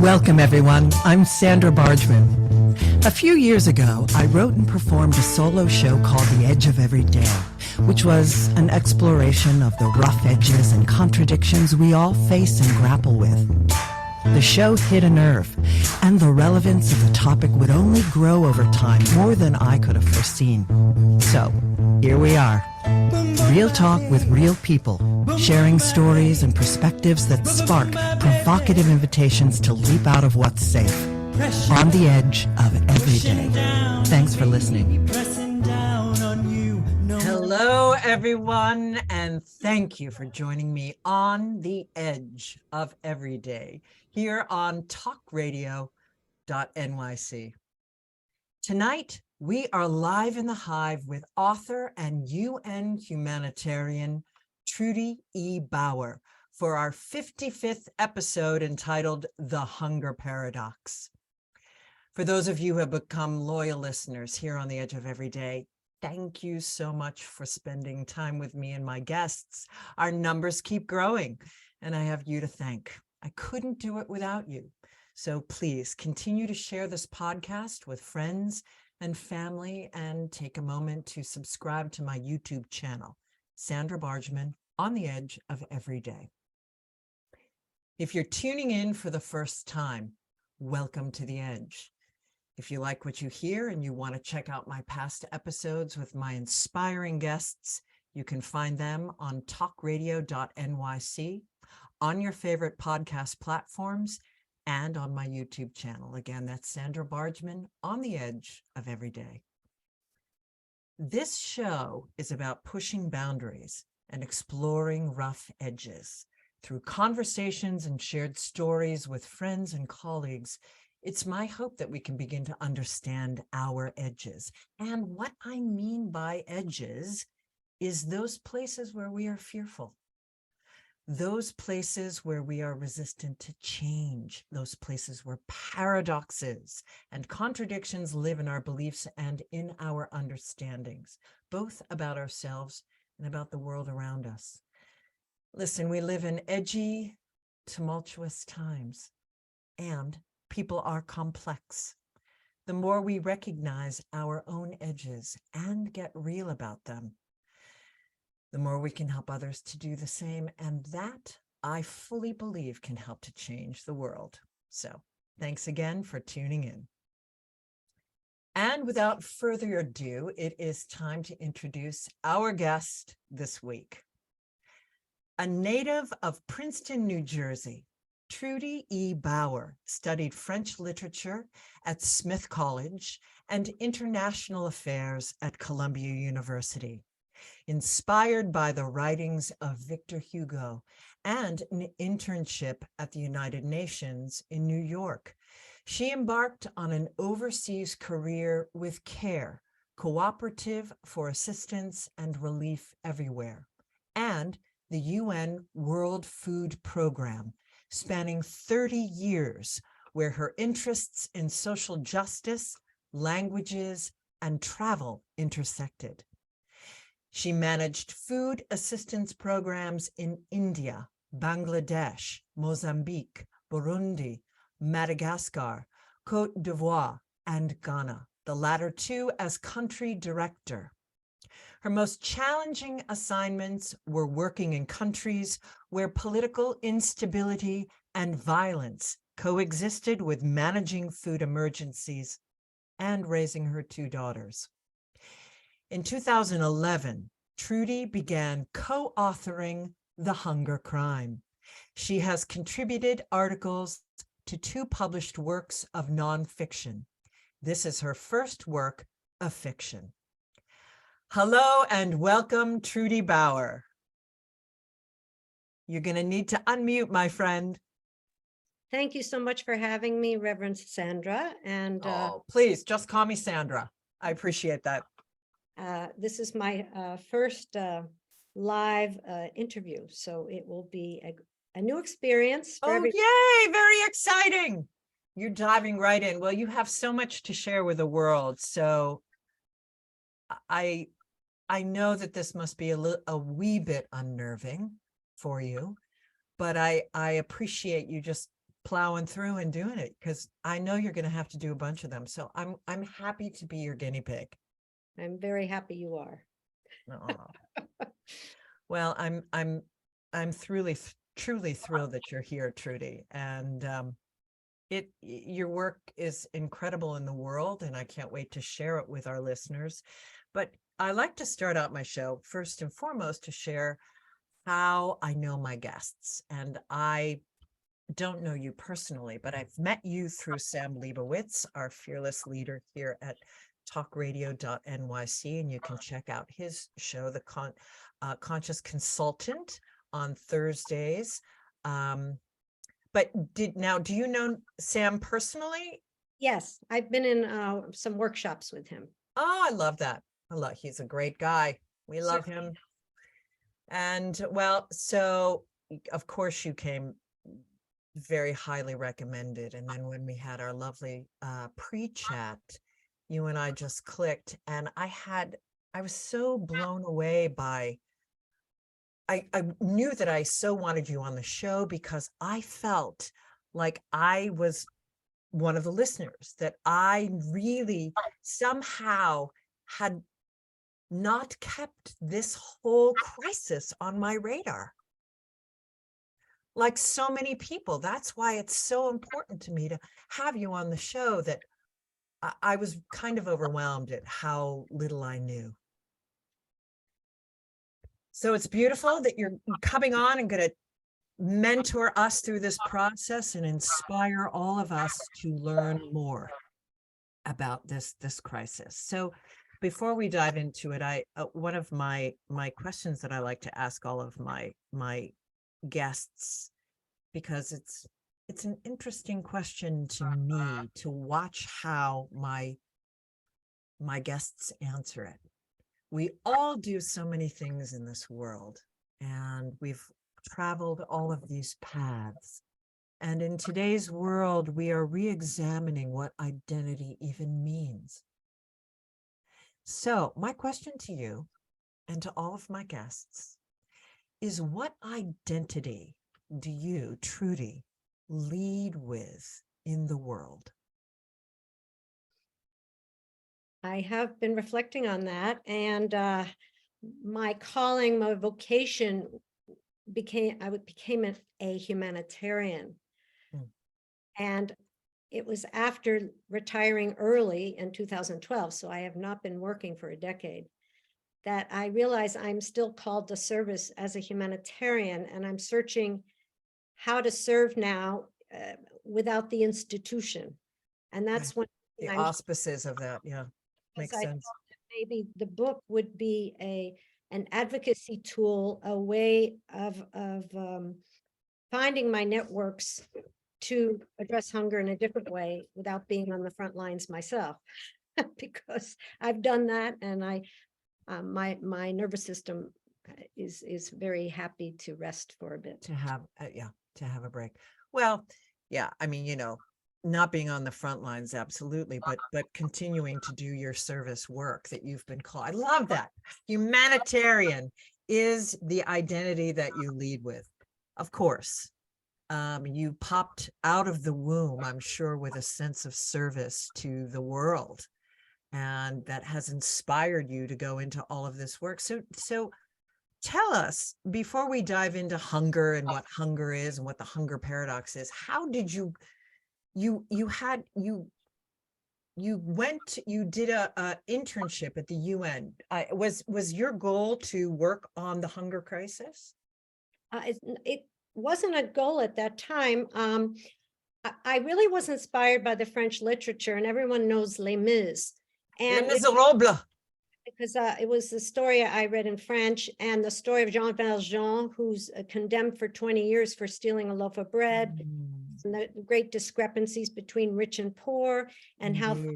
Welcome, everyone. I'm Sandra Bargman. A few years ago, I wrote and performed a solo show called The Edge of Every Day, which was an exploration of the rough edges and contradictions we all face and grapple with. The show hit a nerve, and the relevance of the topic would only grow over time more than I could have foreseen. So, here we are. Real talk with real people, sharing stories and perspectives that spark provocative invitations to leap out of what's safe, on the edge of every day. Thanks for listening. Hello, everyone, and thank you for joining me on the edge of every day here on TalkRadio.NYC. Tonight, we are live in the Hive with author and UN Humanitarian Trudy E. Bower for our 55th episode entitled The Hunger Paradox. For those of you who have become loyal listeners here on the Edge of Every Day, thank you so much for spending time with me and my guests. Our numbers keep growing, and I have you to thank. I couldn't do it without you. So please continue to share this podcast with friends and family, and take a moment to subscribe to my YouTube channel, Sandra Bargman, on the Edge of Every Day. If you're tuning in for the first time, welcome to the Edge. If you like what you hear and you want to check out my past episodes with my inspiring guests, you can find them on TalkRadio.NYC, on your favorite podcast platforms, and on my YouTube channel. Again, that's Sandra Bargman, on the Edge of Every Day. This show is about pushing boundaries and exploring rough edges. Through conversations and shared stories with friends and colleagues, it's my hope that we can begin to understand our edges. And what I mean by edges is those places where we are fearful, those places where we are resistant to change, those places where paradoxes and contradictions live in our beliefs and in our understandings, both about ourselves and about the world around us. Listen, we live in edgy, tumultuous times, and people are complex. The more we recognize our own edges and get real about them, the more we can help others to do the same. And that, I fully believe, can help to change the world. So thanks again for tuning in. And without further ado, it is time to introduce our guest this week. A native of Princeton, New Jersey, Trudy E. Bower studied French literature at Smith College and international affairs at Columbia University. Inspired by the writings of Victor Hugo and an internship at the United Nations in New York, she embarked on an overseas career with CARE, Cooperative for Assistance and Relief Everywhere, and the UN World Food Program, spanning 30 years, where her interests in social justice, languages, and travel intersected. She managed food assistance programs in India, Bangladesh, Mozambique, Burundi, Madagascar, Côte d'Ivoire, and Ghana, the latter two as country director. Her most challenging assignments were working in countries where political instability and violence coexisted with managing food emergencies and raising her two daughters. In 2011, Trudy began co-authoring The Hunger Crime. She has contributed articles to 2 published works of nonfiction. This is her first work of fiction. Hello and welcome, Trudy Bower. You're going to need to unmute, my friend. Thank you so much for having me, Reverend Sandra. And please just call me Sandra. I appreciate that. This is my first live interview, so it will be a new experience for everyone. Yay, very exciting. You're diving right in. Well, you have so much to share with the world. So I know that this must be a wee bit unnerving for you, but I appreciate you just plowing through and doing it, because I know you're going to have to do a bunch of them. So I'm happy to be your guinea pig. I'm very happy you are. Aw. Well, I'm truly thrilled that you're here, Trudy, and your work is incredible in the world, and I can't wait to share it with our listeners. But I like to start out my show first and foremost to share how I know my guests, and I don't know you personally, but I've met you through Sam Leibowitz, our fearless leader here at TalkRadio.NYC, and you can check out his show, The Conscious Consultant, on Thursdays. But do you know Sam personally? Yes, I've been in some workshops with him. Oh, I love that. He's a great guy. We love him. And well, so of course you came very highly recommended. And then when we had our lovely pre-chat, you and I just clicked, and I was so blown away by, I knew that I so wanted you on the show because I felt like I was one of the listeners, that I really somehow had not kept this whole crisis on my radar. Like so many people. That's why it's so important to me to have you on the show, that I was kind of overwhelmed at how little I knew. So it's beautiful that you're coming on and going to mentor us through this process and inspire all of us to learn more about this crisis. So before we dive into it, one of my questions that I like to ask all of my guests, because it's an interesting question to me to watch how my guests answer it. We all do so many things in this world, and we've traveled all of these paths. And in today's world, we are re-examining what identity even means. So my question to you and to all of my guests is, what identity do you, Trudy, lead with in the world? I have been reflecting on that, and my calling, my vocation became a humanitarian. And it was after retiring early in 2012, so I have not been working for a decade, that I realized I'm still called to service as a humanitarian, and I'm searching how to serve now without the institution. And that's when the auspices of that, yeah, makes sense. Maybe the book would be an advocacy tool, a way of finding my networks to address hunger in a different way without being on the front lines myself, because I've done that, and my nervous system is very happy to rest for a bit. To have a break. Well, yeah, I mean, not being on the front lines, absolutely, but continuing to do your service work that you've been called. I love that. Humanitarian is the identity that you lead with. Of course, you popped out of the womb, I'm sure, with a sense of service to the world, and that has inspired you to go into all of this work. So tell us, before we dive into hunger and what hunger is and what the hunger paradox is, how did you did a internship at the UN. Was your goal to work on the hunger crisis? It wasn't a goal at that time. I really was inspired by the French literature, and everyone knows Les Mis. And Les Miserables. Because it was the story I read in French, and the story of Jean Valjean, who's condemned for 20 years for stealing a loaf of bread, and the great discrepancies between rich and poor, and how she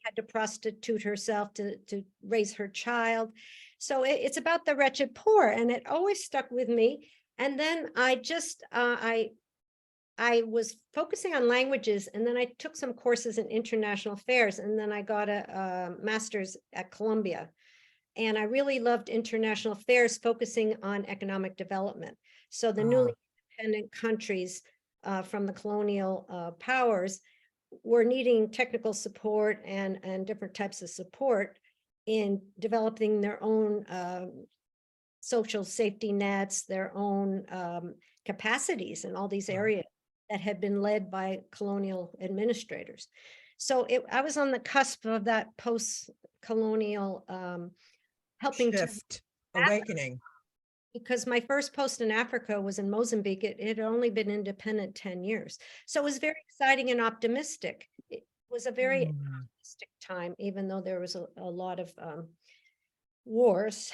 had to prostitute herself to raise her child. So it's about the wretched poor, and it always stuck with me. And then I was focusing on languages, and then I took some courses in international affairs, and then I got a master's at Columbia. And I really loved international affairs, focusing on economic development. So the newly independent countries from the colonial powers were needing technical support and different types of support in developing their own social safety nets, their own capacities in all these areas that had been led by colonial administrators. So I was on the cusp of that post-colonial helping Shift, awakening. because my first post in Africa was in Mozambique. It had only been independent 10 years. So it was very exciting and optimistic. It was a very optimistic time, even though there was a lot of wars,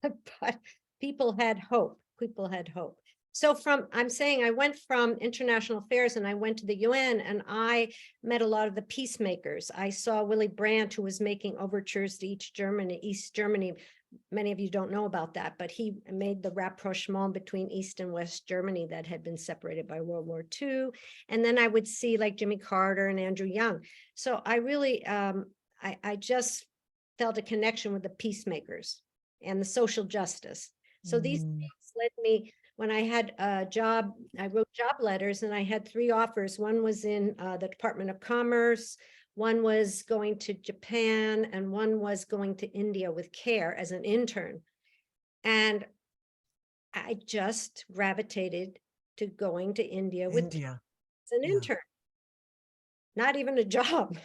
but people had hope. People had hope. So I'm saying I went from international affairs and I went to the UN and I met a lot of the peacemakers. I saw Willy Brandt, who was making overtures to East Germany. Many of you don't know about that, but he made the rapprochement between East and West Germany that had been separated by World War II. And then I would see like Jimmy Carter and Andrew Young. So I really, I just felt a connection with the peacemakers and the social justice. So these things led me, when I had a job, I wrote job letters and I had 3 offers. One was in the Department of Commerce, one was going to Japan, and one was going to India with CARE as an intern. And I just gravitated to going to India as an intern. Not even a job.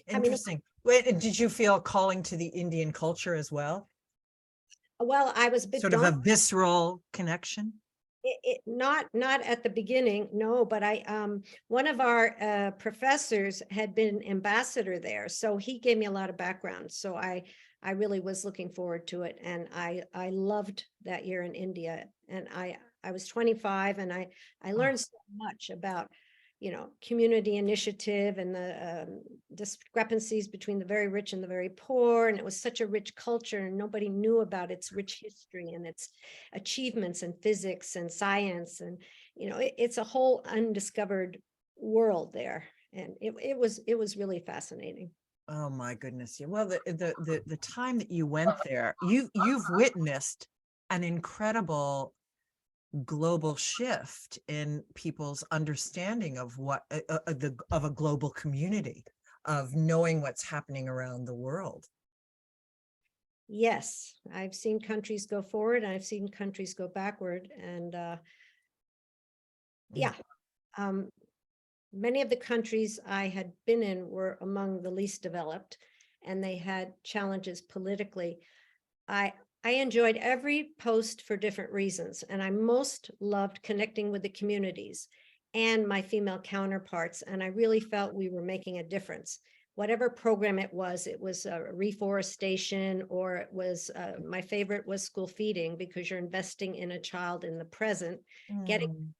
Interesting. Wait, and did you feel a calling to the Indian culture as well? Well, I was a bit sort of a visceral connection. Not at the beginning, no, but one of our professors had been ambassador there, so he gave me a lot of background. So I really was looking forward to it, and I loved that year in India. And I was 25, and I learned so much about, you know, community initiative and the discrepancies between the very rich and the very poor. And it was such a rich culture, and nobody knew about its rich history and its achievements in physics and science. And, you know, it's a whole undiscovered world there. And it was really fascinating. Oh my goodness. Yeah. Well, the time that you went there, you've witnessed an incredible global shift in people's understanding of what of a global community, of knowing what's happening around the world. Yes, I've seen countries go forward, and I've seen countries go backward, and many of the countries I had been in were among the least developed, and they had challenges politically. I enjoyed every post for different reasons, and I most loved connecting with the communities and my female counterparts, and I really felt we were making a difference. Whatever program it was reforestation, or it was, my favorite was school feeding, because you're investing in a child in the present, getting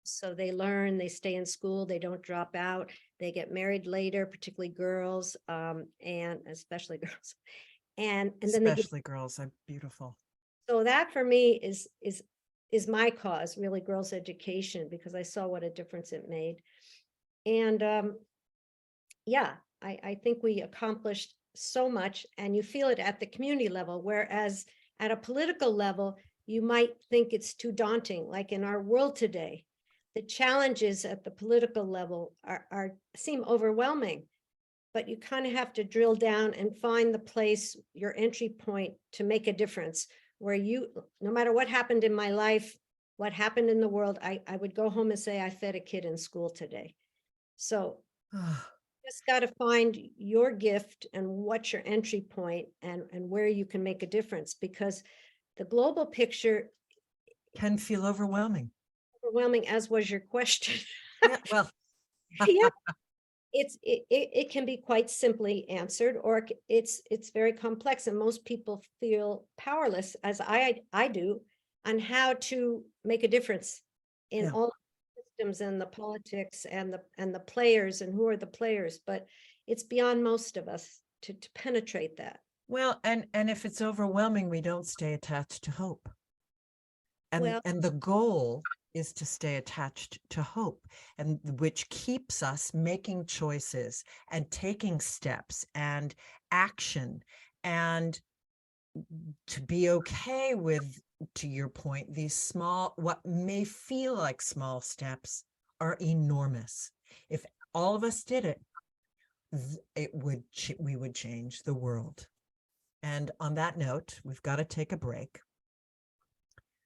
so they learn, they stay in school, they don't drop out, they get married later, particularly girls, and especially girls. And then especially girls are beautiful. So that for me is my cause, really, girls' education, because I saw what a difference it made. And yeah, I think we accomplished so much, and you feel it at the community level, whereas at a political level, you might think it's too daunting. Like in our world today, the challenges at the political level seem overwhelming. But you kind of have to drill down and find the place, your entry point, to make a difference, where no matter what happened in my life, what happened in the world, I would go home and say, I fed a kid in school today. So just got to find your gift and what's your entry point, and where you can make a difference, because the global picture can feel overwhelming. Overwhelming, as was your question. Yeah, well, yeah. It can be quite simply answered, or it's very complex, and most people feel powerless, as I do, on how to make a difference in all systems and the politics and the players, and who are the players. But it's beyond most of us to penetrate that. Well, and if it's overwhelming, we don't stay attached to hope. And the goal is to stay attached to hope, and which keeps us making choices and taking steps and action, and to be okay with, to your point, these small, what may feel like small steps, are enormous. If all of us did it, we would change the world. And on that note, we've got to take a break.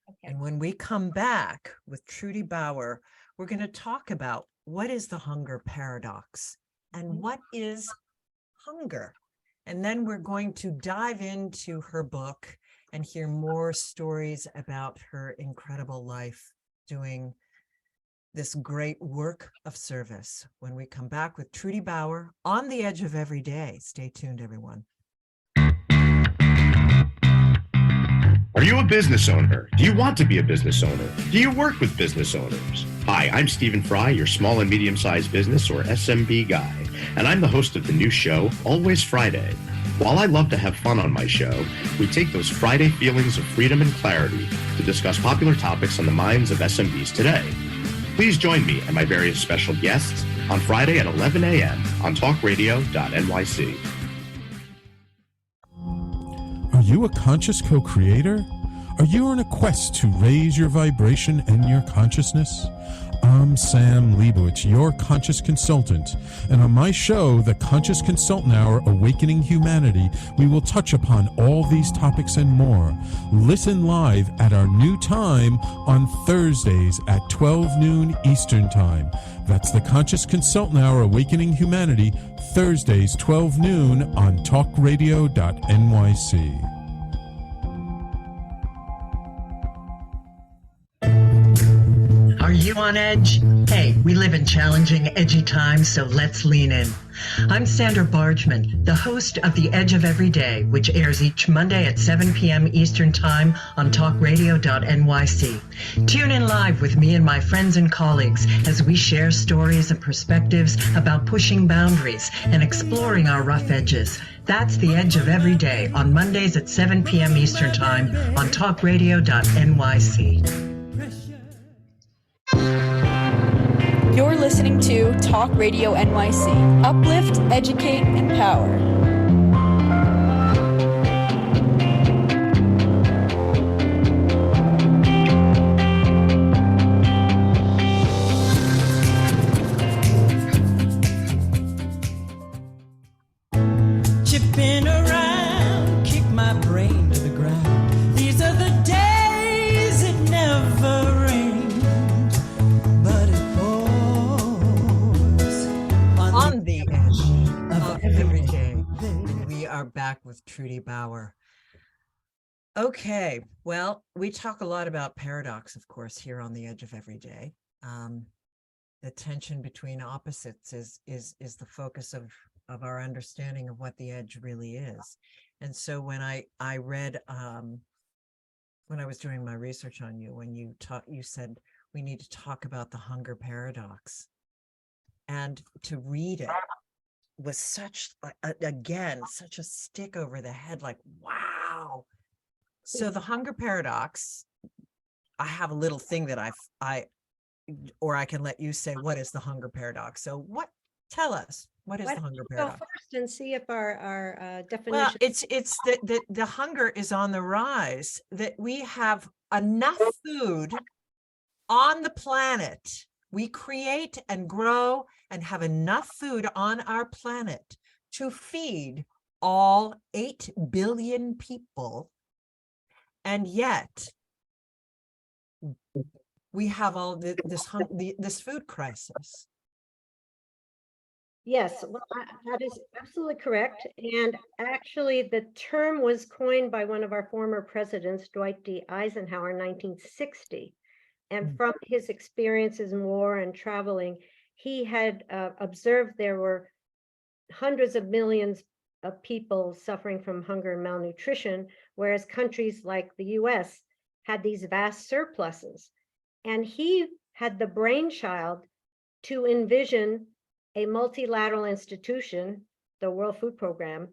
Okay. And when we come back with Trudy Bower, we're going to talk about what is the hunger paradox and what is hunger. And then we're going to dive into her book and hear more stories about her incredible life doing this great work of service when we come back with Trudy Bower on the edge of every day. Stay tuned, everyone. Are you a business owner? Do you want to be a business owner? Do you work with business owners? Hi, I'm Stephen Fry, your small and medium-sized business or SMB guy, and I'm the host of the new show, Always Friday. While I love to have fun on my show, we take those Friday feelings of freedom and clarity to discuss popular topics on the minds of SMBs today. Please join me and my various special guests on Friday at 11 a.m. on TalkRadio.NYC. Are you a conscious co-creator? Are you on a quest to raise your vibration and your consciousness? I'm Sam Leibowitz, your conscious consultant, and on my show, The Conscious Consultant Hour, Awakening Humanity, we will touch upon all these topics and more. Listen live at our new time on Thursdays at 12 noon Eastern Time. That's The Conscious Consultant Hour, Awakening Humanity, Thursdays 12 noon on TalkRadio.NYC. Are you on edge? Hey, we live in challenging, edgy times, so let's lean in. I'm Sandra Bargman, the host of The Edge of Every Day, which airs each Monday at 7 p.m. Eastern Time on TalkRadio.NYC. Tune in live with me and my friends and colleagues as we share stories and perspectives about pushing boundaries and exploring our rough edges. That's The Edge of Every Day on Mondays at 7 p.m. Eastern Time on TalkRadio.NYC. You're listening to Talk Radio NYC. Uplift, educate, empower. Chipping around, kick my brain to the ground. These are the days it never rained, but it pours On the edge of every day. We are back with Trudy Bower. Okay, well, we talk a lot about paradox, of course, here on the edge of every day. The tension between opposites is the focus of our understanding of what the edge really is. And so when I read, when I was doing my research on you, when you said we need to talk about the hunger paradox, and to read it was such, again, such a stick over the head, like, wow. So the hunger paradox, I have a little thing that or I can let you say, what is the hunger paradox? So tell us, what is the hunger Go paradox? first and see if our definition. Well, it's that the hunger is on the rise, that we have enough food on the planet. We create and grow and have enough food on our planet to feed all 8 billion people. And yet we have all this food crisis. Yes, well, that is absolutely correct. And actually, the term was coined by one of our former presidents, Dwight D. Eisenhower, in 1960. And from his experiences in war and traveling, he had observed there were hundreds of millions of people suffering from hunger and malnutrition, whereas countries like the US had these vast surpluses. And he had the brainchild to envision a multilateral institution, the World Food Program,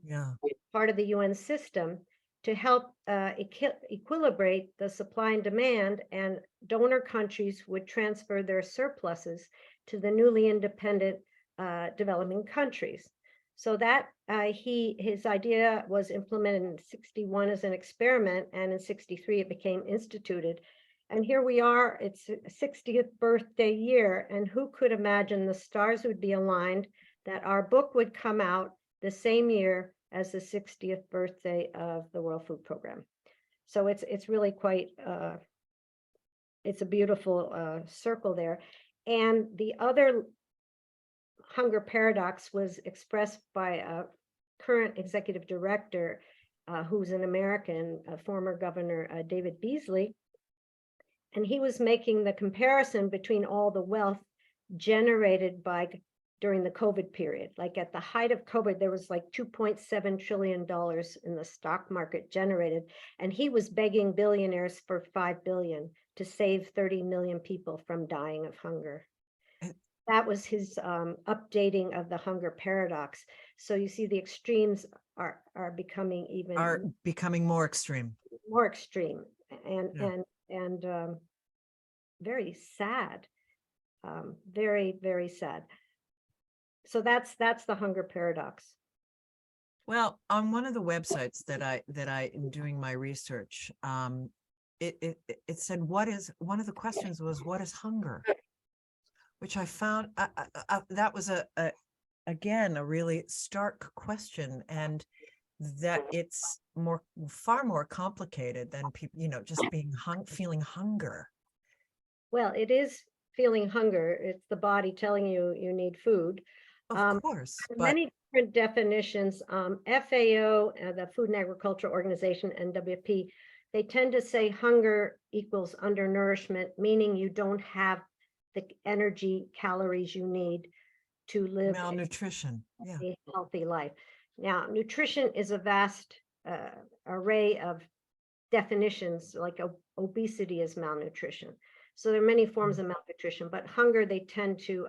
part of the UN system, to help equilibrate the supply and demand, and donor countries would transfer their surpluses to the newly independent developing countries. So that his idea was implemented in 61 as an experiment, and in 63 it became instituted. And here we are, it's a 60th birthday year, and who could imagine the stars would be aligned that our book would come out the same year as the 60th birthday of the World Food Program. So it's really quite, it's a beautiful circle there. And the other hunger paradox was expressed by a current executive director, who's an American, former governor, David Beasley. And he was making the comparison between all the wealth generated during the COVID period. Like at the height of COVID, there was like $2.7 trillion in the stock market generated. And he was begging billionaires for $5 billion to save 30 million people from dying of hunger. That was his updating of the hunger paradox. So you see the extremes are becoming more extreme. More extreme and very sad, very, very sad. So that's the hunger paradox. Well, on one of the websites that I in doing my research, it said, one of the questions was, what is hunger? Which I found that was again a really stark question, and that it's far more complicated than people, just being feeling hunger. Well, it is feeling hunger. It's the body telling you you need food. Of course, but many different definitions. FAO, the Food and Agriculture Organization, and WFP, they tend to say hunger equals undernourishment, meaning you don't have the energy, calories you need to live malnutrition, a healthy life. Now, nutrition is a vast array of definitions, like obesity is malnutrition. So there are many forms of malnutrition, but hunger, they tend to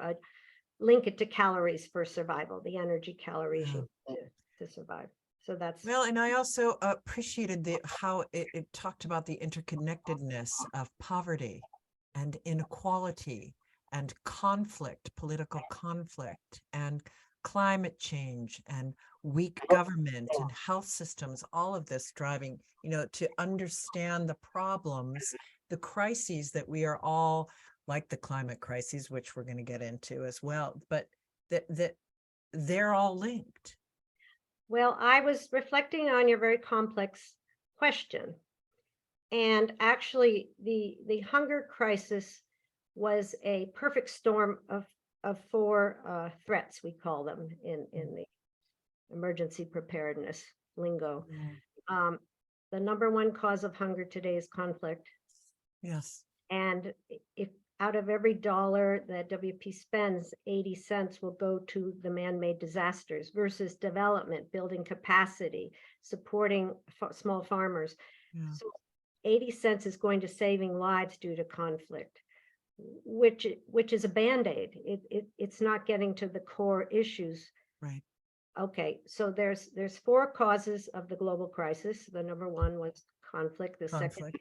link it to calories for survival, the energy calories you need to survive. So that's well, and I also appreciated how it talked about the interconnectedness of poverty and inequality and conflict, political conflict, and climate change, and weak government and health systems, all of this driving, to understand the problems, the crises that we are all, like the climate crises, which we're going to get into as well, but that they're all linked. Well, I was reflecting on your very complex question. And actually, the hunger crisis was a perfect storm of four threats, we call them in the emergency preparedness lingo. The number one cause of hunger today is conflict. Yes. And if out of every dollar that WP spends, 80 cents will go to the man-made disasters versus development, building capacity, supporting small farmers. Yeah. So 80 cents is going to saving lives due to conflict, which is a Band-Aid. It's not getting to the core issues. Right. Okay, so there's four causes of the global crisis. The number one was conflict. The second,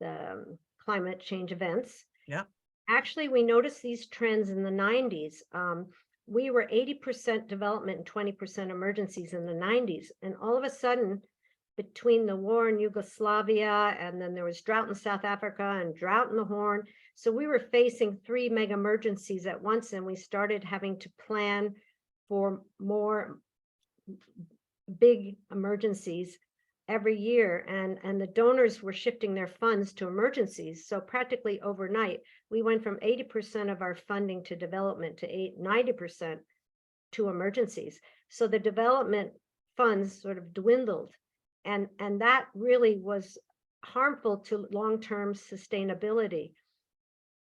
the climate change events. Yeah. Actually, we noticed these trends in the 90s. We were 80% development and 20% emergencies in the 90s. And all of a sudden, between the war in Yugoslavia, and then there was drought in South Africa and drought in the Horn. So we were facing three mega emergencies at once, and we started having to plan for more big emergencies every year, and the donors were shifting their funds to emergencies. So practically overnight, we went from 80% of our funding to development to 90% to emergencies. So the development funds sort of dwindled, and that really was harmful to long-term sustainability,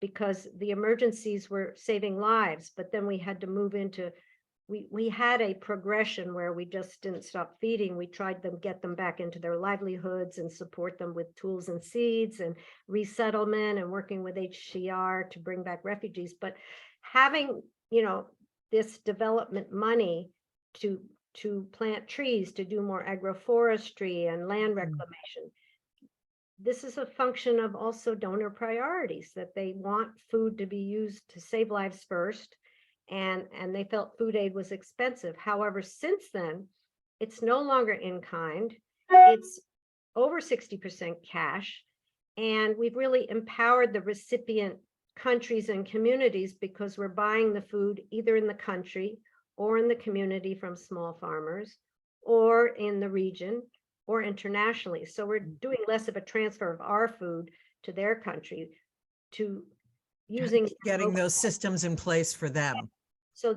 because the emergencies were saving lives, but then we had to move into we had a progression where we just didn't stop feeding. We tried to get them back into their livelihoods and support them with tools and seeds and resettlement and working with HCR to bring back refugees. But having, this development money to plant trees, to do more agroforestry and land reclamation, this is a function of also donor priorities, that they want food to be used to save lives first. And they felt food aid was expensive. However, since then, it's no longer in kind. It's over 60% cash. And we've really empowered the recipient countries and communities because we're buying the food either in the country or in the community from small farmers or in the region or internationally. So we're doing less of a transfer of our food to their country to using Getting those systems in place for them. so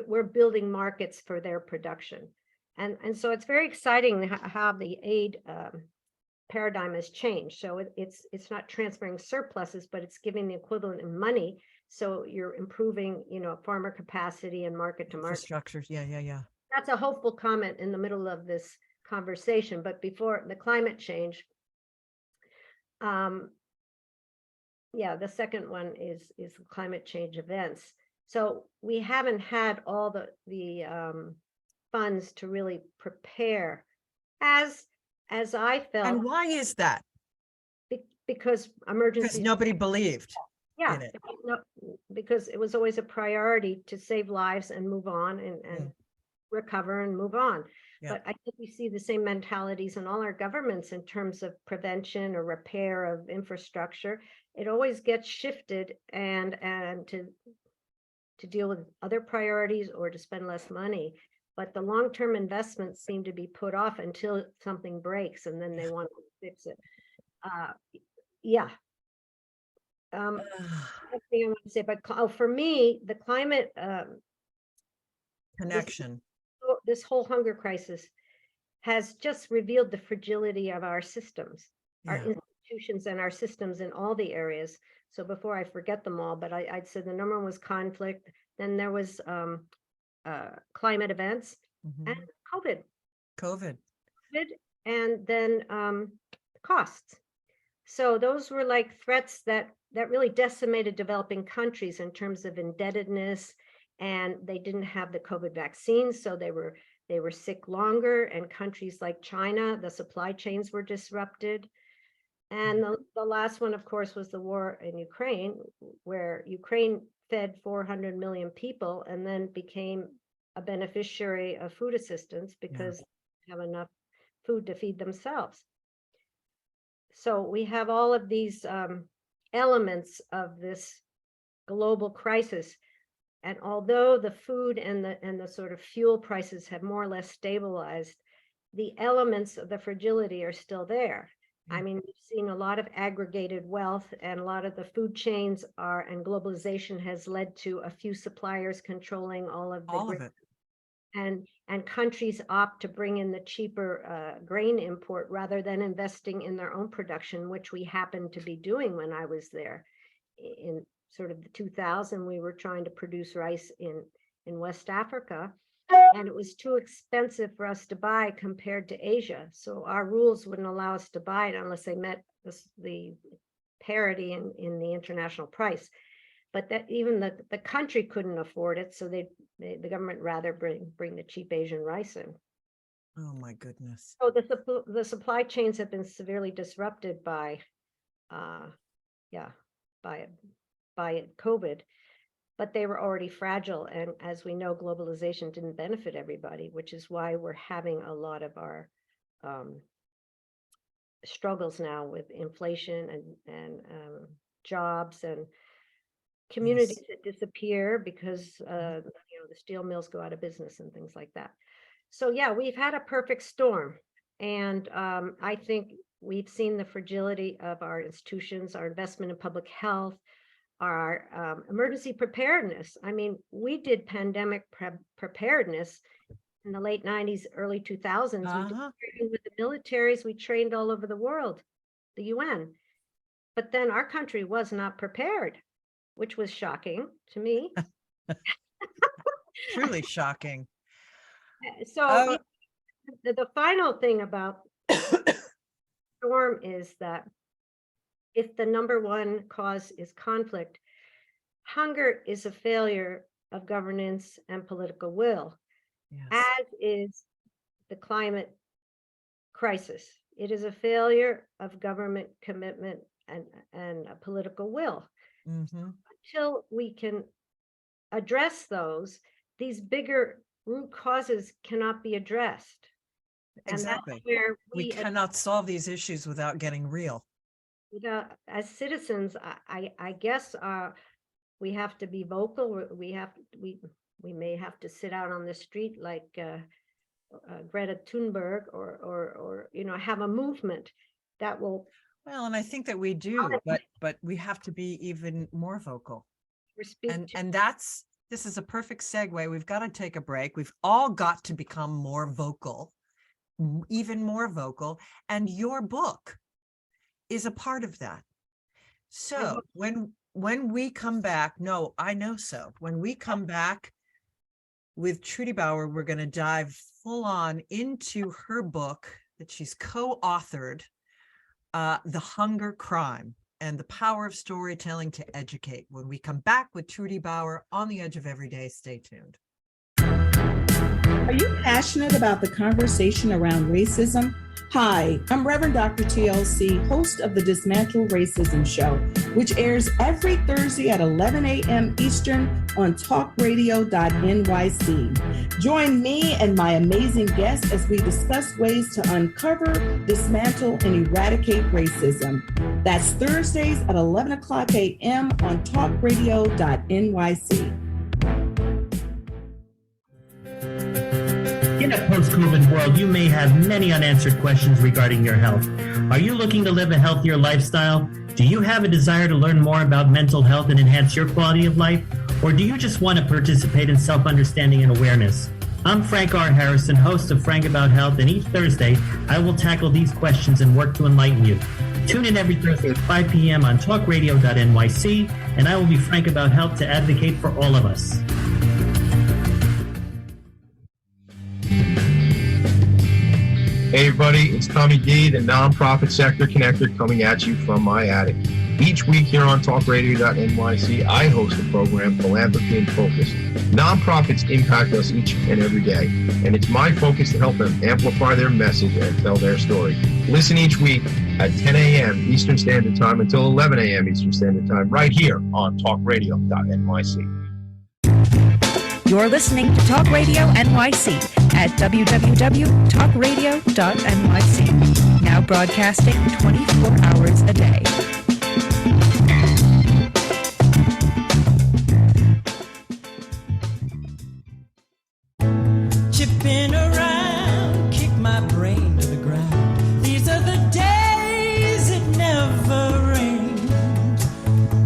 we're building markets for their production. And so it's very exciting how the aid paradigm has changed. So it's not transferring surpluses, but it's giving the equivalent in money. So you're improving, farmer capacity and market to market. Infrastructures. Yeah. That's a hopeful comment in the middle of this conversation. But before the climate change, the second one is climate change events. So we haven't had all the funds to really prepare as I felt. And why is that? Because Because emergency. nobody believed. Yeah, in it. because it was always a priority to save lives and move on and recover and move on. Yeah. But I think we see the same mentalities in all our governments in terms of prevention or repair of infrastructure. It always gets shifted and to deal with other priorities or to spend less money. But the long-term investments seem to be put off until something breaks and then they want to fix it. One thing I want to say, but for me, the climate Connection. this whole hunger crisis has just revealed the fragility of our systems, our institutions and our systems in all the areas. So before I forget them all, but I'd say the number one was conflict, then there was climate events and COVID, and then costs. So those were like threats that really decimated developing countries in terms of indebtedness, and they didn't have the COVID vaccines, so they were sick longer. And countries like China, the supply chains were disrupted. And the last one, of course, was the war in Ukraine, where Ukraine fed 400 million people and then became a beneficiary of food assistance because they have enough food to feed themselves. So we have all of these elements of this global crisis. And although the food and the sort of fuel prices have more or less stabilized, the elements of the fragility are still there. I mean, we've seen a lot of aggregated wealth, and a lot of the food chains and globalization has led to a few suppliers controlling all of it. And countries opt to bring in the cheaper grain import rather than investing in their own production, which we happened to be doing when I was there. In sort of the 2000, we were trying to produce rice in West Africa, and it was too expensive for us to buy compared to Asia. So our rules wouldn't allow us to buy it unless they met the parity in the international price. But that even the country couldn't afford it, so the government rather bring the cheap Asian rice in. Oh my goodness! So the supply chains have been severely disrupted by COVID, but they were already fragile. And as we know, globalization didn't benefit everybody, which is why we're having a lot of our struggles now with inflation and jobs and communities that disappear because the steel mills go out of business and things like that. So we've had a perfect storm, and I think we've seen the fragility of our institutions, our investment in public health, our emergency preparedness. I mean, we did pandemic preparedness in the late 90s, early 2000s. We did with the militaries, we trained all over the world, the UN. But then our country was not prepared, which was shocking to me. Truly shocking. So the final thing about storm is that if the number one cause is conflict, hunger is a failure of governance and political will, as is the climate crisis. It is a failure of government commitment and a political will. Until we can address these bigger root causes cannot be addressed. Exactly. And that's where we cannot solve these issues without getting real. As citizens, I guess we have to be vocal. We may have to sit out on the street like Greta Thunberg, or have a movement that will Well, and I think that we do, but we have to be even more vocal. speak to. And this is a perfect segue. We've got to take a break. We've all got to become more vocal, even more vocal. And your book is a part of that. So when we come back, no, I know so. When we come back with Trudy Bower, we're going to dive full on into her book that she's co-authored, The Hunger Crime and the Power of Storytelling to Educate. When we come back with Trudy Bower on the Edge of Everyday, stay tuned. Are you passionate about the conversation around racism? Hi, I'm Reverend Dr. TLC, host of the Dismantle Racism Show, which airs every Thursday at 11 a.m. Eastern on TalkRadio.NYC. Join me and my amazing guests as we discuss ways to uncover, dismantle, and eradicate racism. That's Thursdays at 11 o'clock a.m. on TalkRadio.NYC. In a post-COVID world, you may have many unanswered questions regarding your health. Are you looking to live a healthier lifestyle? Do you have a desire to learn more about mental health and enhance your quality of life? Or do you just want to participate in self-understanding and awareness? I'm Frank R. Harrison, host of Frank About Health, and each Thursday, I will tackle these questions and work to enlighten you. Tune in every Thursday at 5 p.m. on TalkRadio.NYC, and I will be Frank About Health to advocate for all of us. Hey everybody, it's Tommy D, the nonprofit sector connector, coming at you from my attic. Each week here on TalkRadio.NYC, I host the program Philanthropy in Focus. Nonprofits impact us each and every day, and it's my focus to help them amplify their message and tell their story. Listen each week at 10 a.m. Eastern Standard Time until 11 a.m. Eastern Standard Time, right here on TalkRadio.NYC. You're listening to Talk Radio NYC at www.talkradio.nyc. Now broadcasting 24 hours a day. Chipping around, kick my brain to the ground. These are the days it never rained,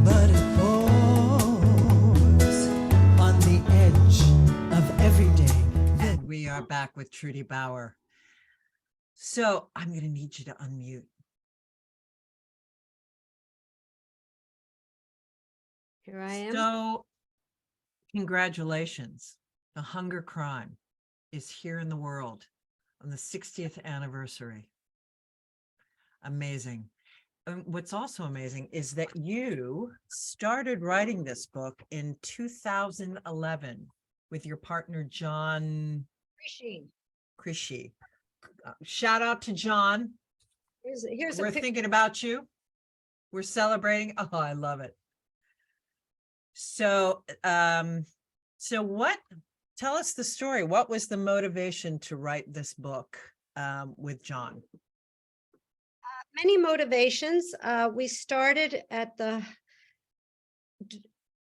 but it pours on the edge of every day. And we are back with Trudy Bower. So I'm going to need you to unmute. Here I am. So congratulations. The hunger crime is here in the world on the 60th anniversary. Amazing. And what's also amazing is that you started writing this book in 2011 with your partner, John Krishy. Shout out to John. Here's We're thinking about you. We're celebrating. Oh, I love it. So, tell us the story. What was the motivation to write this book with John? Many motivations. We started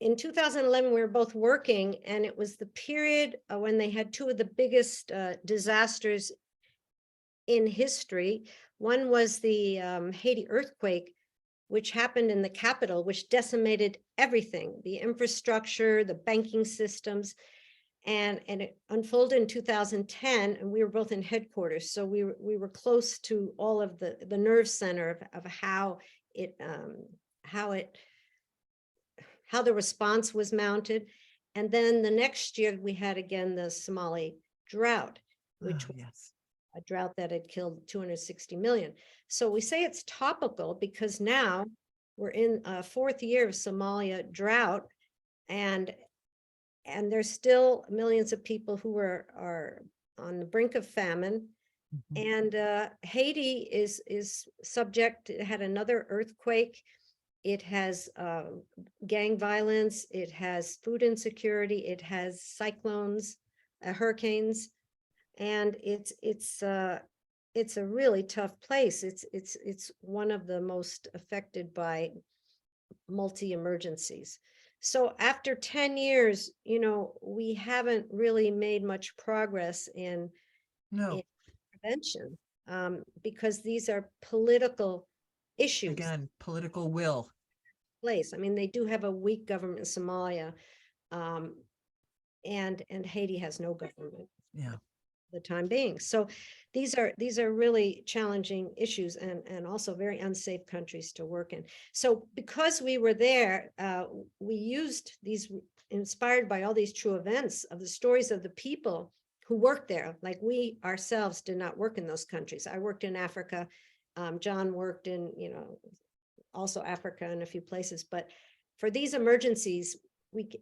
in 2011, we were both working, and it was the period when they had two of the biggest disasters in history. One was the Haiti earthquake, which happened in the capital, which decimated everything, the infrastructure, the banking systems, and it unfolded in 2010, and we were both in headquarters. So we were close to all of the nerve center of how the response was mounted. And then the next year we had again the Somali drought, which was a drought that had killed 260 million. So we say it's topical because now we're in a fourth year of Somalia drought, and there's still millions of people who are on the brink of famine. And Haiti is subject. It had another earthquake. It has gang violence. It has food insecurity. It has cyclones, hurricanes, and it's it's a really tough place. It's one of the most affected by multi-emergencies. So after 10 years, we haven't really made much progress in No, prevention, because these are political issues. again, political will. Place. I mean, they do have a weak government in Somalia, and Haiti has no government. Yeah. For the time being. So these are really challenging issues, and also very unsafe countries to work in. So because we were there, we used these, inspired by all these true events of the stories of the people who worked there. Like, we ourselves did not work in those countries. I worked in Africa. John worked in, also Africa and a few places. But for these emergencies,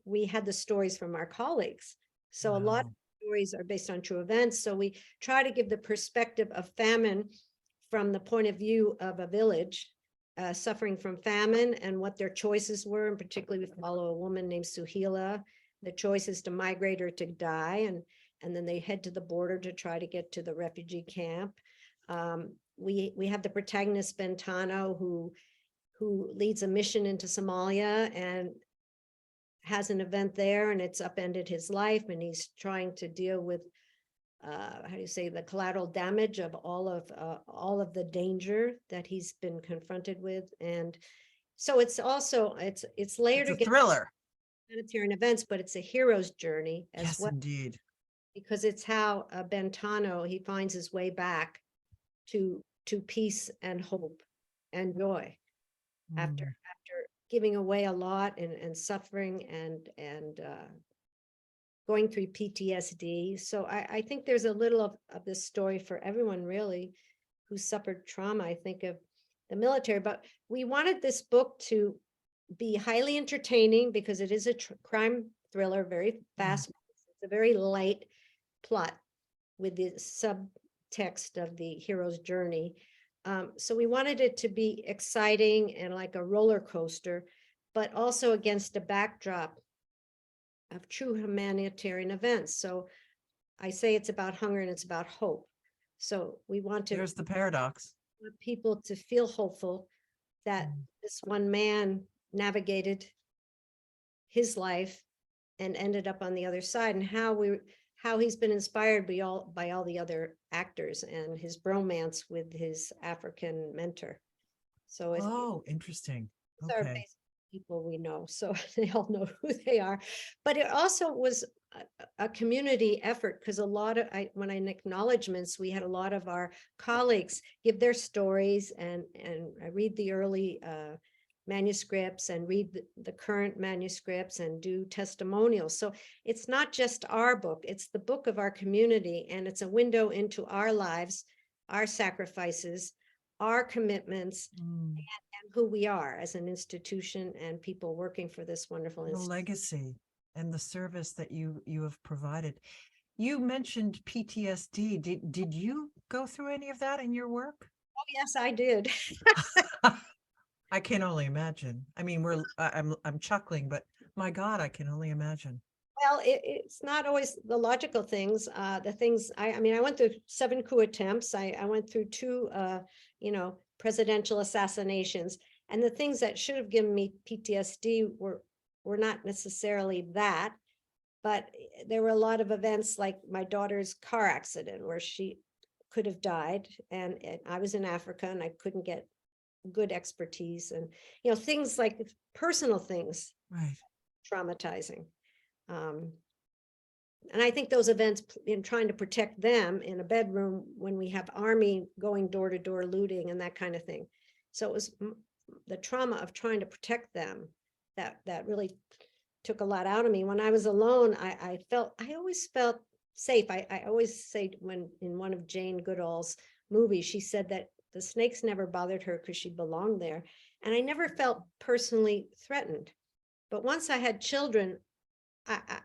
we had the stories from our colleagues. So a lot of stories are based on true events. So we try to give the perspective of famine from the point of view of a village suffering from famine, and what their choices were. And particularly, we follow a woman named Suhila. The choice is to migrate or to die. And then they head to the border to try to get to the refugee camp. We have the protagonist Bentano, who leads a mission into Somalia and has an event there, and it's upended his life, and he's trying to deal with the collateral damage of all of the danger that he's been confronted with. And so it's also it's layered It's a thriller. humanitarian events, but it's a hero's journey as Yes, well, indeed. because it's how Bentano, he finds his way back to peace and hope and joy after giving away a lot and suffering and going through PTSD. So I think there's a little of this story for everyone really who suffered trauma, I think, of the military. But we wanted this book to be highly entertaining because it is a crime thriller, very fast. It's a very light plot with the subtext of the hero's journey. So we wanted it to be exciting and like a roller coaster, but also against a backdrop of true humanitarian events. So I say it's about hunger and it's about hope. So we want to There's the paradox. want people to feel hopeful that this one man navigated his life and ended up on the other side, and how he's been inspired by all the other actors and his bromance with his African mentor. So it's Interesting. these are Okay. basically people we know, so they all know who they are. But it also was a community effort, because a lot of when in acknowledgements, we had a lot of our colleagues give their stories, and I read the early manuscripts and read the current manuscripts and do testimonials. So it's not just our book, it's the book of our community, and it's a window into our lives, our sacrifices, our commitments, and who we are as an institution and people working for this wonderful The institution. legacy and the service that you have provided. You mentioned PTSD. Did you go through any of that in your work? Oh, yes, I did. I can only imagine. I mean, I'm chuckling, but my God, I can only imagine. Well, it's not always the logical things. The things I went through 7 coup attempts. I went through 2, presidential assassinations, and the things that should have given me PTSD were not necessarily that, but there were a lot of events like my daughter's car accident where she could have died, and I was in Africa and I couldn't get good expertise, and things like personal things, Right. traumatizing. And I think those events, in trying to protect them in a bedroom when we have army going door to door looting and that kind of thing. So it was the trauma of trying to protect them that really took a lot out of me. When I was alone, I always felt safe. I always say, when in one of Jane Goodall's movies, she said that the snakes never bothered her because she belonged there. And I never felt personally threatened. But once I had children, I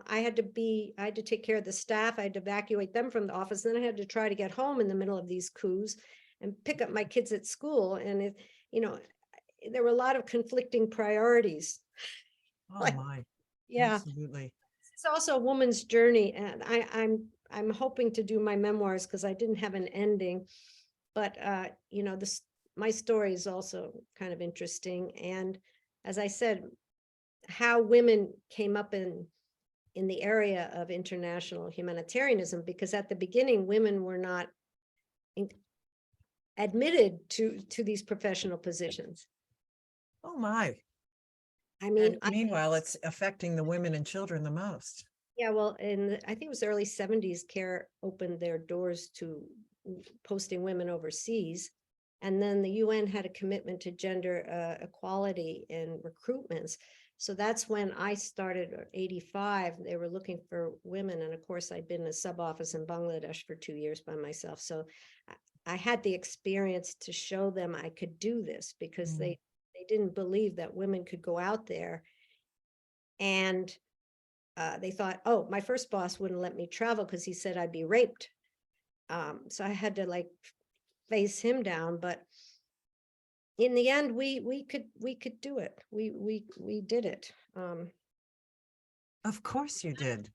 had to take care of the staff. I had to evacuate them from the office. Then I had to try to get home in the middle of these coups and pick up my kids at school. And there were a lot of conflicting priorities. Oh Like, my. yeah. Absolutely. It's also a woman's journey, and I'm hoping to do my memoirs because I didn't have an ending. But, you know, my story is also kind of interesting. And as I said, how women came up in the area of international humanitarianism, because at the beginning, women were not admitted to these professional positions. Oh, my. I mean, And meanwhile, it's affecting the women and children the most. yeah, well, I think it was the early 70s, CARE opened their doors to posting women overseas. And then the UN had a commitment to gender equality in recruitments. So that's when I started, 85, they were looking for women. And of course, I'd been in a sub office in Bangladesh for 2 years by myself. So I had the experience to show them I could do this, because they didn't believe that women could go out there. And they thought, oh, my first boss wouldn't let me travel because he said I'd be raped. So I had to like face him down. But in the end, we could do it. We did it. Of course you did.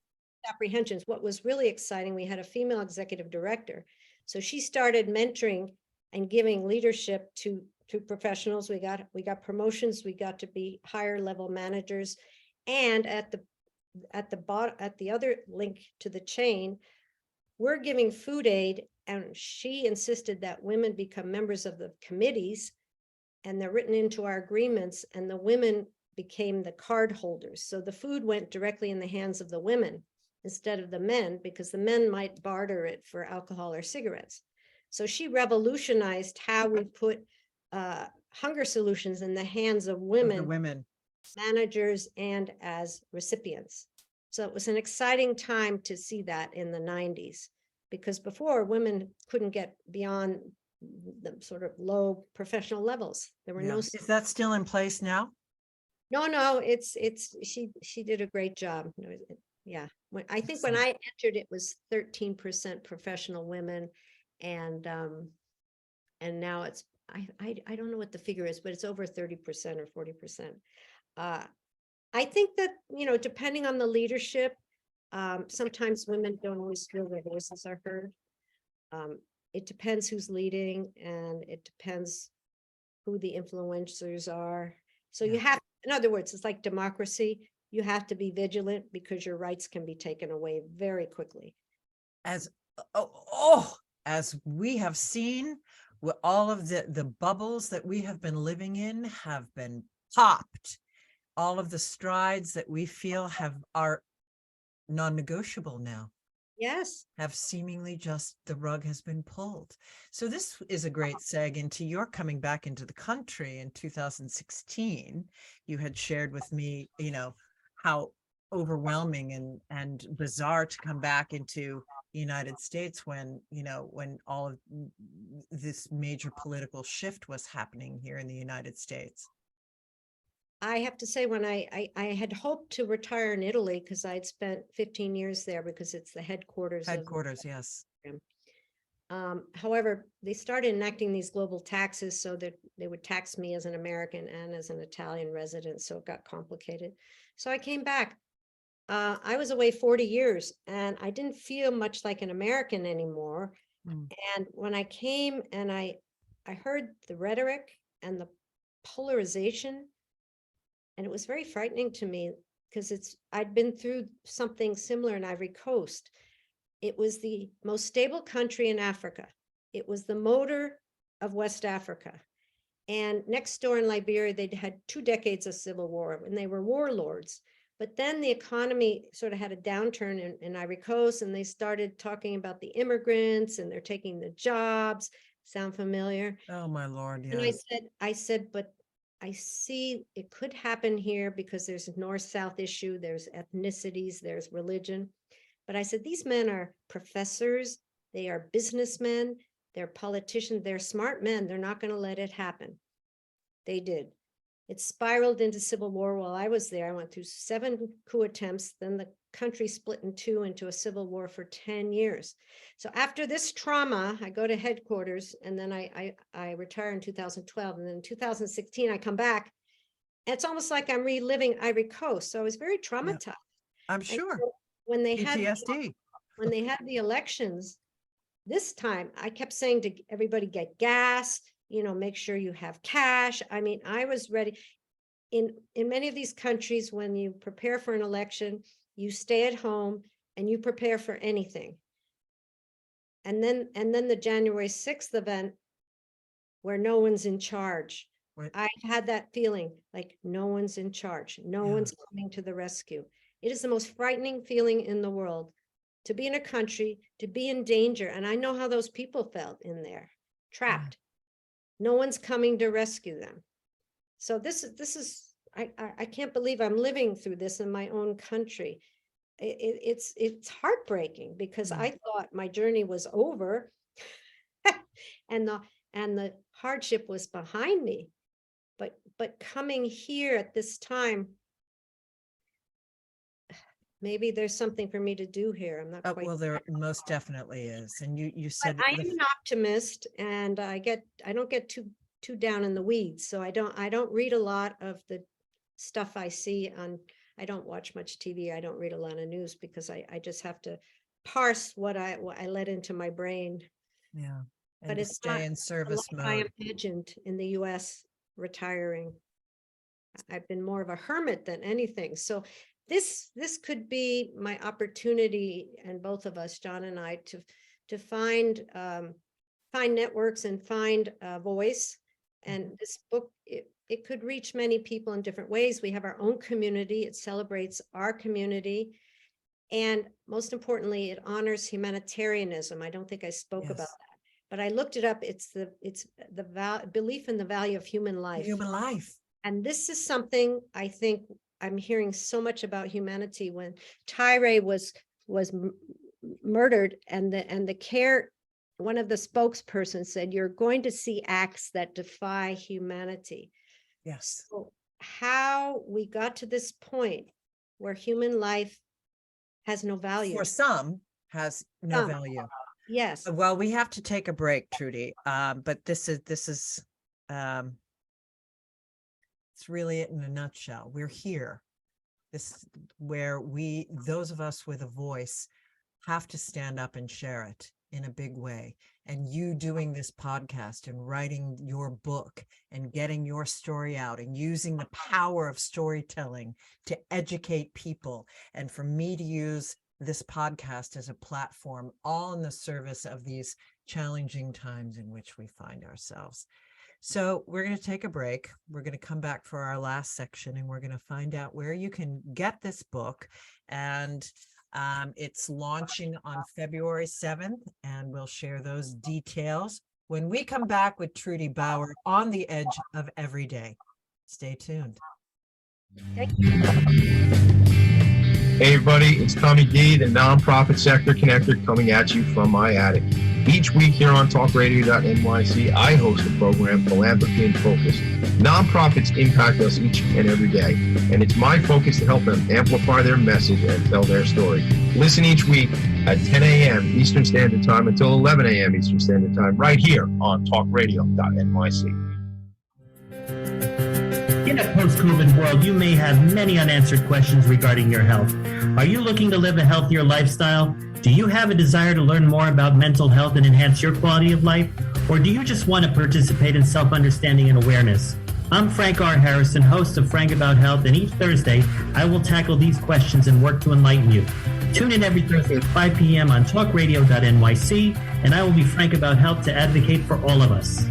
Apprehensions. What was really exciting, we had a female executive director. So she started mentoring and giving leadership to professionals. We got promotions. We got to be higher level managers. And at the other link to the chain, we're giving food aid, and she insisted that women become members of the committees, and they're written into our agreements, and the women became the card holders. So the food went directly in the hands of the women instead of the men, because the men might barter it for alcohol or cigarettes. So she revolutionized how we put hunger solutions in the hands of women, managers and as recipients. So it was an exciting time to see that in the 90s, because before, women couldn't get beyond the sort of low professional levels. There were no. Is that still in place now? No, she did a great job. Yeah. I think when I entered, it was 13% professional women, and now it's, I don't know what the figure is, but it's over 30% or 40%. I think that, you know, depending on the leadership, sometimes women don't always feel their voices are heard. It depends who's leading, and it depends who the influencers are. So you have, in other words, it's like democracy. You have to be vigilant, because your rights can be taken away very quickly. As we have seen, with all of the bubbles that we have been living in have been popped. All of the strides that we feel are non-negotiable now. Yes. Have seemingly just, the rug has been pulled. So this is a great seg into your coming back into the country in 2016. You had shared with me, you know, how overwhelming and bizarre to come back into the United States when, you know, when all of this major political shift was happening here in the United States. I have to say, when I had hoped to retire in Italy, because I'd spent 15 years there, because it's the headquarters. Yes. However, they started enacting these global taxes so that they would tax me as an American and as an Italian resident. So it got complicated. So I came back. I was away 40 years, and I didn't feel much like an American anymore. And when I came and I heard the rhetoric and the polarization, and it was very frightening to me, because I'd been through something similar in Ivory Coast. It was the most stable country in Africa. It was the motor of West Africa. And next door in Liberia, they'd had 2 decades of civil war, and they were warlords. But then the economy sort of had a downturn in Ivory Coast, and they started talking about the immigrants, and they're taking the jobs. Sound familiar? Oh, my Lord, yes. And I said, but I see it could happen here, because there's a north-south issue, there's ethnicities, there's religion. But I said, these men are professors, they are businessmen, they're politicians, they're smart men. They're not going to let it happen. They did. It spiraled into civil war while I was there. I went through 7 coup attempts. Then the country split in 2 into a civil war for 10 years. So after this trauma, I go to headquarters, and then I retire in 2012. And then in 2016, I come back. And it's almost like I'm reliving Ivory Coast. So I was very traumatized. I'm sure. So when they PTSD. when they had the elections, this time I kept saying to everybody, get gas, make sure you have cash. I mean, I was ready. In many of these countries, when you prepare for an election, you stay at home and you prepare for anything. And then the January 6th event where no one's in charge. Right. I had that feeling like no one's in charge. No one's coming to the rescue. It is the most frightening feeling in the world to be in a country, to be in danger. And I know how those people felt in there, trapped. No one's coming to rescue them. So this is I can't believe I'm living through this in my own country. It's heartbreaking because I thought my journey was over and the hardship was behind me. But coming here at this time, maybe there's something for me to do here. I'm not quite. Well, there most definitely is. And you said I am an optimist, and I don't get too down in the weeds. So I don't read a lot of the stuff I see on. I don't watch much TV. I don't read a lot of news because I just have to parse what I let into my brain. Yeah. And but it's stay in service mode. I imagined in the U.S. retiring. I've been more of a hermit than anything. So this could be my opportunity, and both of us, John and I, to find networks and find a voice. And this book, it could reach many people in different ways. We have our own community. It celebrates our community. And most importantly, it honors humanitarianism. I don't think I spoke about that, but I looked it up. It's the belief in the value of human life. Human life. And this is something I think I'm hearing so much about humanity. When Tyre was murdered, and the care, one of the spokespersons said, "You're going to see acts that defy humanity." Yes. So how we got to this point where human life has no value. For some, has no value. Yes. Well, we have to take a break, Trudy. But this is it's really it in a nutshell. We're here. This where those of us with a voice have to stand up and share it in a big way. And you doing this podcast and writing your book and getting your story out and using the power of storytelling to educate people. And for me to use this podcast as a platform, all in the service of these challenging times in which we find ourselves. So we're going to take a break. We're going to come back for our last section, and we're going to find out where you can get this book. And it's launching on February 7th, and we'll share those details when we come back with Trudy Bower on the edge of every day. Stay tuned. Thank you. Hey everybody, it's Tommy D, the nonprofit sector connector, coming at you from my attic. Each week here on TalkRadio.NYC, I host a program, Philanthropy in Focus. Nonprofits impact us each and every day, and it's my focus to help them amplify their message and tell their story. Listen each week at 10 a.m. Eastern Standard Time until 11 a.m. Eastern Standard Time, right here on TalkRadio.NYC. In a post-COVID world, you may have many unanswered questions regarding your health. Are you looking to live a healthier lifestyle? Do you have a desire to learn more about mental health and enhance your quality of life? Or do you just want to participate in self-understanding and awareness? I'm Frank R. Harrison, host of Frank About Health, and each Thursday, I will tackle these questions and work to enlighten you. Tune in every Thursday at 5 p.m. on TalkRadio.NYC, and I will be Frank About Health to advocate for all of us.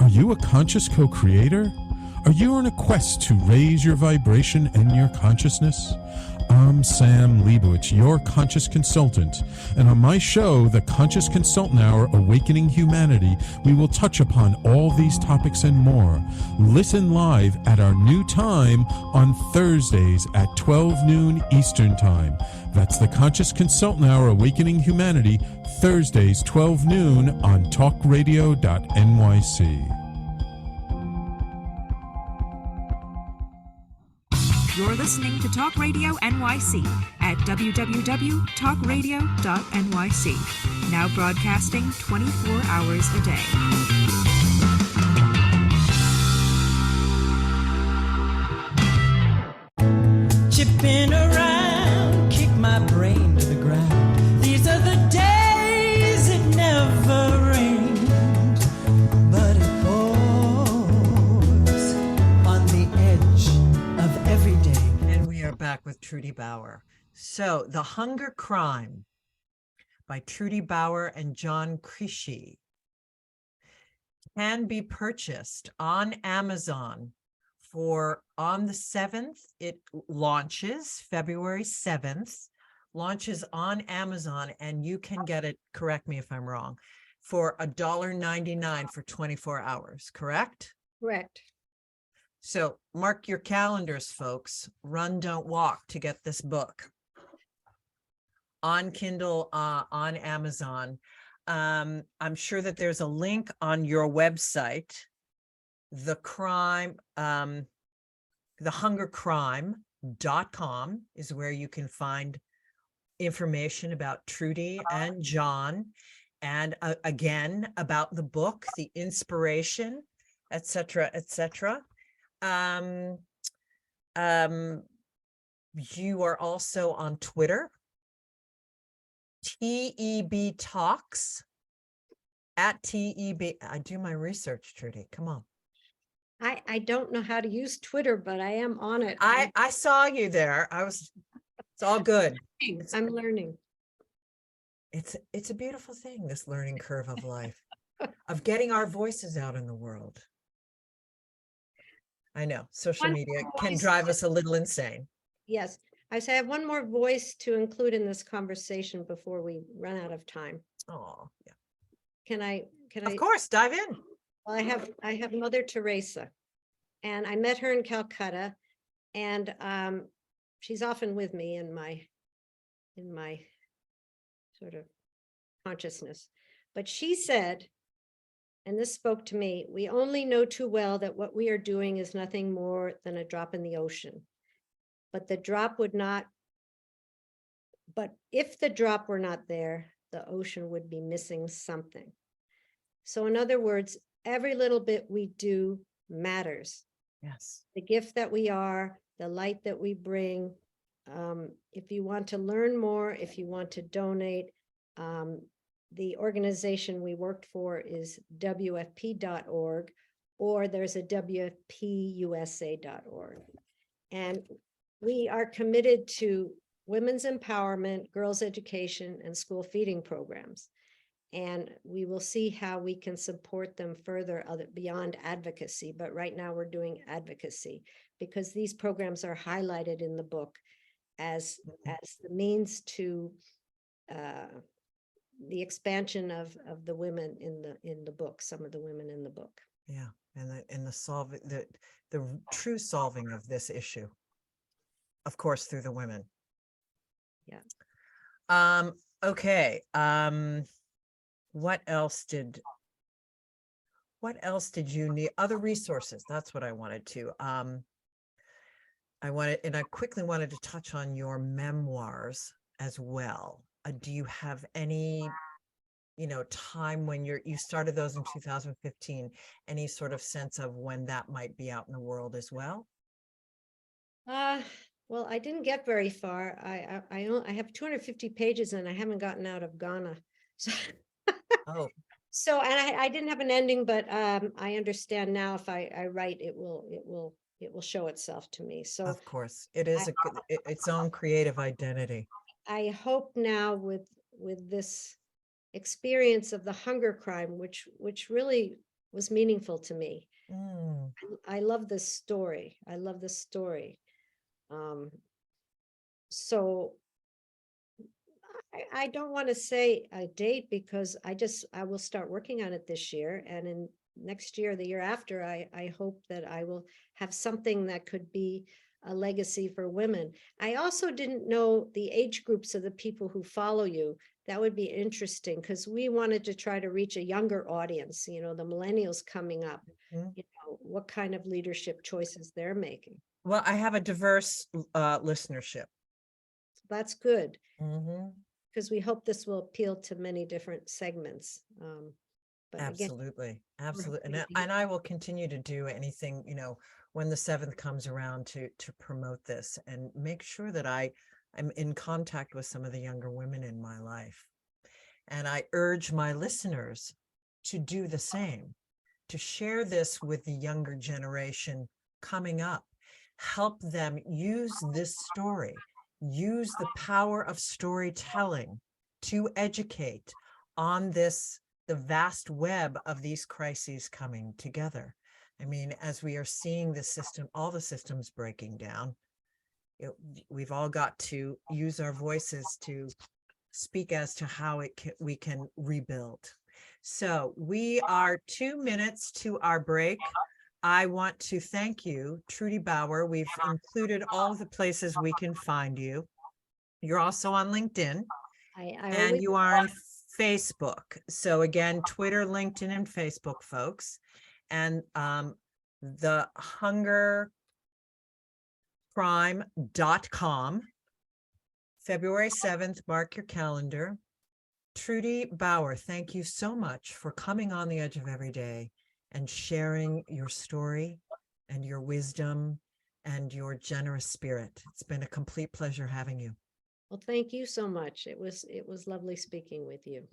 Are you a conscious co-creator? Are you on a quest to raise your vibration and your consciousness? I'm Sam Leibowitz, your conscious consultant, and on my show, The Conscious Consultant Hour, Awakening Humanity, we will touch upon all these topics and more. Listen live at our new time on Thursdays at 12 noon Eastern Time. That's The Conscious Consultant Hour, Awakening Humanity, Thursdays 12 noon on TalkRadio.NYC. You're listening to Talk Radio NYC at www.talkradio.nyc. Now broadcasting 24 hours a day. Chipping around. Trudy Bower. So, The Hunger Crime by Trudy Bower and John Krishy can be purchased on Amazon on the 7th. It launches February 7th, launches on Amazon, and you can get it, correct me if I'm wrong, for $1.99 for 24 hours, correct? Correct. So mark your calendars, folks. Run, don't walk to get this book on Kindle, on Amazon. I'm sure that there's a link on your website. thehungercrime.com is where you can find information about Trudy and John, and again, about the book, the inspiration, etc., etc. You are also on Twitter, TEB Talks, at TEB. I do my research, Trudy. Come on. I don't know how to use Twitter, but I am on it. I saw you there. It's all good. I'm learning. It's a beautiful thing, this learning curve of life, of getting our voices out in the world. I know social media can drive us a little insane. Yes. I say I have one more voice to include in this conversation before we run out of time. Oh, yeah. Can I? Of course, dive in. Well, I have Mother Teresa, and I met her in Calcutta, and she's often with me in my sort of consciousness. But she said, and this spoke to me, we only know too well that what we are doing is nothing more than a drop in the ocean. But if the drop were not there, the ocean would be missing something. So in other words, every little bit we do matters. Yes. The gift that we are, the light that we bring. If you want to learn more, if you want to donate, the organization we worked for is WFP.org, or there's a WFPUSA.org. And we are committed to women's empowerment, girls' education, and school feeding programs. And we will see how we can support them further beyond advocacy. But right now we're doing advocacy because these programs are highlighted in the book as the means to the expansion of the women in the book, some of the women in the book. Yeah, and the true solving of this issue, of course, through the women. Yeah. Okay. What else did you need? Other resources. That's what I wanted to. I quickly wanted to touch on your memoirs as well. Do you have any, time when you started those in 2015, any sort of sense of when that might be out in the world as well? Well, I didn't get very far. I have 250 pages and I haven't gotten out of Ghana. So, so and I didn't have an ending, but I understand now if I write, it will show itself to me. So of course, it is its own creative identity. I hope now with this experience of the hunger crime, which really was meaningful to me. I love this story. So I don't want to say a date because I will start working on it this year, and in next year, the year after, I hope that I will have something that could be a legacy for women. I also didn't know the age groups of the people who follow you. That would be interesting because we wanted to try to reach a younger audience, the millennials coming up, what kind of leadership choices they're making. Well, I have a diverse listenership. That's good. Because we hope this will appeal to many different segments. But absolutely. And I will continue to do anything, when the 7th comes around to promote this and make sure that I'm in contact with some of the younger women in my life. And I urge my listeners to do the same, to share this with the younger generation coming up. Help them use this story use the power of storytelling to educate on this, the vast web of these crises coming together. I mean, as we are seeing the system, all the systems breaking down, we've all got to use our voices to speak as to how we can rebuild. So we are 2 minutes to our break. I want to thank you, Trudy Bower. We've included all of the places we can find you. You're also on LinkedIn, and you are on Facebook. So again, Twitter, LinkedIn, and Facebook, folks. And the hungercrime.com, February 7th, mark your calendar. Trudy Bower, thank you so much for coming on the edge of every day and sharing your story and your wisdom and your generous spirit. It's been a complete pleasure having you. Well, thank you so much. It was lovely speaking with you.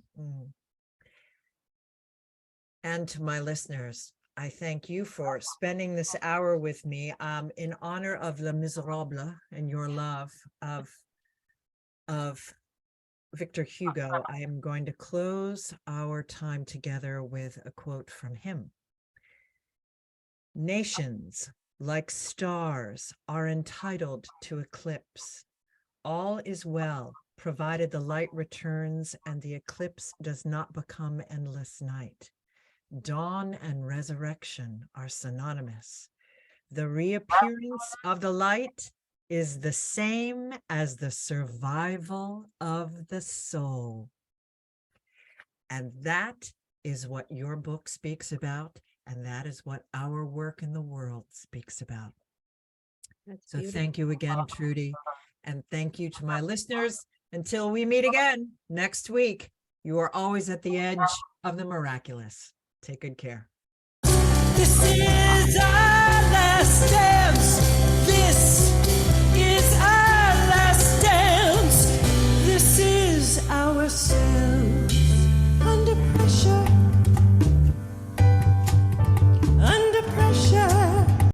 And to my listeners, I thank you for spending this hour with me in honor of Les Miserables and your love of Victor Hugo. I am going to close our time together with a quote from him. Nations, like stars, are entitled to eclipse. All is well, provided the light returns and the eclipse does not become endless night. Dawn and resurrection are synonymous. The reappearance of the light is the same as the survival of the soul. And that is what your book speaks about, and that is what our work in the world speaks about. So thank you again, Trudy, and thank you to my listeners. Until we meet again next week, you are always at the edge of the miraculous. Take good care. This is our last steps. This